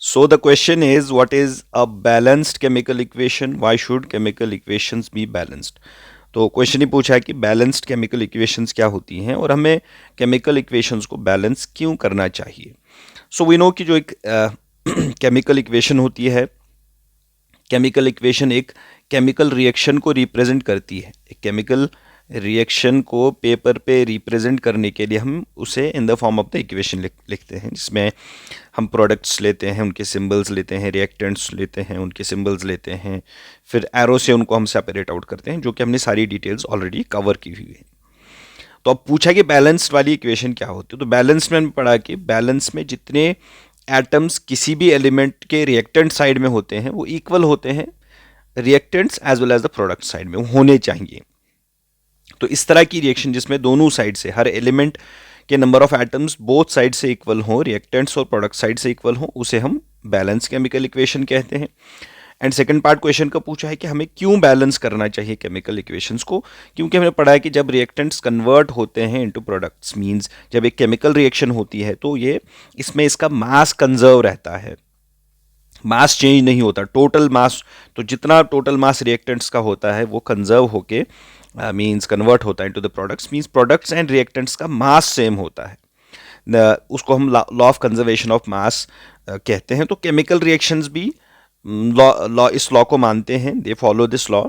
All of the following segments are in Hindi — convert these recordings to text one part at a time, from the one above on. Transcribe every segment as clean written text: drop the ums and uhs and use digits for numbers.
So the question is, what is a balanced chemical equation? Why should chemical equations be balanced? तो क्वेश्चन ही पूछा है कि बैलेंस्ड केमिकल इक्वेशंस क्या होती हैं और हमें केमिकल इक्वेशंस को बैलेंस क्यों करना चाहिए. सो वी नो कि जो एक केमिकल इक्वेशन होती है, केमिकल इक्वेशन एक केमिकल रिएक्शन को रिप्रेजेंट करती है. एक केमिकल रिएक्शन को पेपर पे रिप्रेजेंट करने के लिए हम उसे in the form of the equation लिखते हैं, जिसमें हम प्रोडक्ट्स लेते हैं, उनके सिंबल्स लेते हैं, रिएक्टेंट्स लेते हैं, उनके सिंबल्स लेते हैं, फिर एरो से उनको हम सेपरेट आउट करते हैं, जो कि हमने सारी डिटेल्स ऑलरेडी कवर की हुई है. तो अब पूछा कि बैलेंस्ड वाली इक्वेशन क्या होती है. तो बैलेंस में हमने पढ़ा कि बैलेंस में जितने एटम्स किसी भी एलिमेंट के रिएक्टेंट साइड में होते हैं वो इक्वल होते हैं reactants as well as the product side में होने चाहिए. तो इस तरह की रिएक्शन जिसमें दोनों साइड से हर एलिमेंट के number of atoms both side से इक्वल हो, रिएक्टेंट्स और प्रोडक्ट साइड से इक्वल हो, उसे हम बैलेंस केमिकल इक्वेशन कहते हैं. एंड सेकंड पार्ट क्वेश्चन का पूछा है कि हमें क्यों बैलेंस करना चाहिए केमिकल इक्वेशंस को. क्योंकि हमने पढ़ा है कि जब रिएक्टेंट्स कन्वर्ट होते हैं इनटू प्रोडक्ट्स, मींस जब एक केमिकल रिएक्शन होती है तो ये इसमें इसका मास कंजर्व रहता है, मास चेंज नहीं होता. टोटल मास, तो जितना टोटल मास रिएक्टेंट्स का होता है वो कंजर्व होके मींस कन्वर्ट होता है into the products, means products and reactants का मास सेम होता है. उसको हम लॉ ऑफ कंजर्वेशन ऑफ मास कहते हैं. तो केमिकल रिएक्शंस भी इस लॉ को मानते हैं, they follow this law.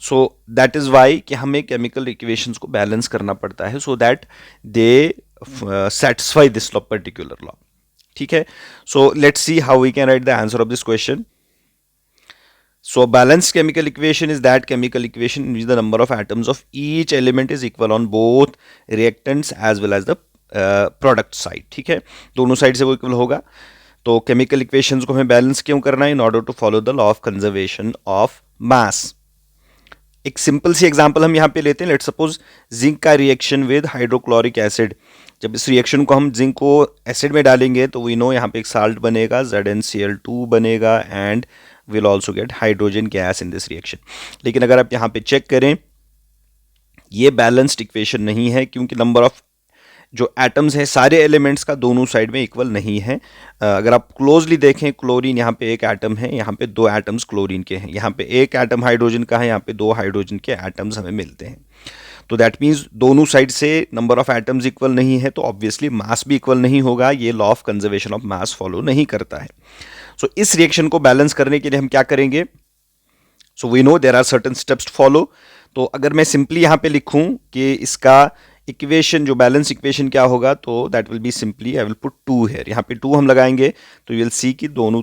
So that is why कि हमें केमिकल इक्वेशंस को बैलेंस करना पड़ता है, so that they satisfy this law, particular law. ठीक है. So let's see how we can write the answer of this question. So a balanced chemical equation is that chemical equation in which the number of atoms of each element is equal on both reactants as well as the product side. ठीक है, दोनों साइड से वो इक्वल होगा. तो केमिकल इक्वेशंस को हमें बैलेंस क्यों करना है? In order to follow the law of conservation of mass. एक सिंपल सी एग्जांपल हम यहाँ पे लेते हैं. लेट्स सपोज जिंक का रिएक्शन विद हाइड्रोक्लोरिक एसिड. जब इस रिएक्शन को हम जिंक को एसिड में डालेंगे तो वी नो यहाँ पे एक साल्ट बनेगा, ZnCl2 बनेगा, and will also get hydrogen gas in this reaction. लेकिन अगर आप यहाँ पे चेक करें, ये बैलेंस्ड इक्वेशन नहीं है, क्योंकि नंबर ऑफ जो एटम्स हैं सारे एलिमेंट्स का दोनों साइड में इक्वल नहीं है. अगर आप क्लोजली देखें, क्लोरीन यहाँ पे एक एटम है, यहाँ पे दो एटम्स क्लोरीन के हैं, यहाँ पे एक एटम हाइड्रोजन का है, यहाँ पे दो हाइड्रोजन के एटम्स हमें मिलते हैं. तो दैट मीन्स दोनों साइड से नंबर ऑफ एटम्स इक्वल नहीं है, तो ऑब्वियसली मास भी इक्वल नहीं होगा. ये law of conservation of mass follow नहीं करता है. सो इस रिएक्शन को बैलेंस करने के लिए हम क्या करेंगे? So we know there are certain steps to follow. तो अगर मैं सिंपली यहाँ पे लिखूं कि इसका इक्वेशन, जो बैलेंस इक्वेशन क्या होगा, तो that will be simply I will put 2 here. यहाँ पे 2 हम लगाएंगे तो यू विल सी कि दोनों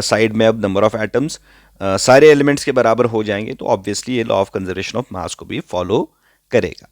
साइड में अब नंबर ऑफ एटम्स सारे एलिमेंट्स के बराबर हो जाएंगे. तो ऑब्वियसली ये लॉ ऑफ कंजर्वेशन ऑफ मास को भी फॉलो करेगा.